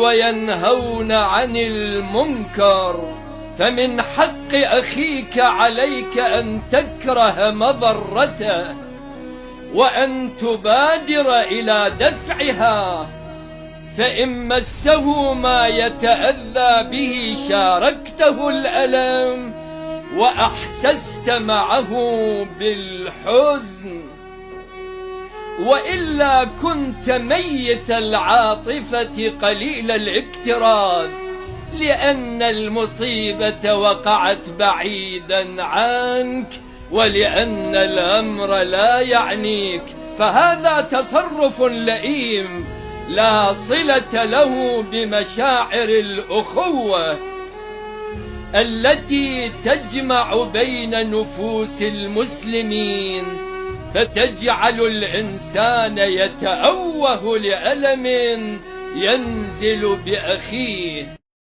وينهون عن المنكر، فمن حق أخيك عليك أن تكره مضرته وأن تبادر إلى دفعها، فإن مسه ما يتأذى به شاركته الألم وأحسست معه بالحزن، وإلا كنت ميت العاطفة قليل الاكتراث، لأن المصيبة وقعت بعيدا عنك ولأن الأمر لا يعنيك، فهذا تصرف لئيم لا صلة له بمشاعر الأخوة التي تجمع بين نفوس المسلمين، فتجعل الإنسان يتأوه لألم ينزل بأخيه.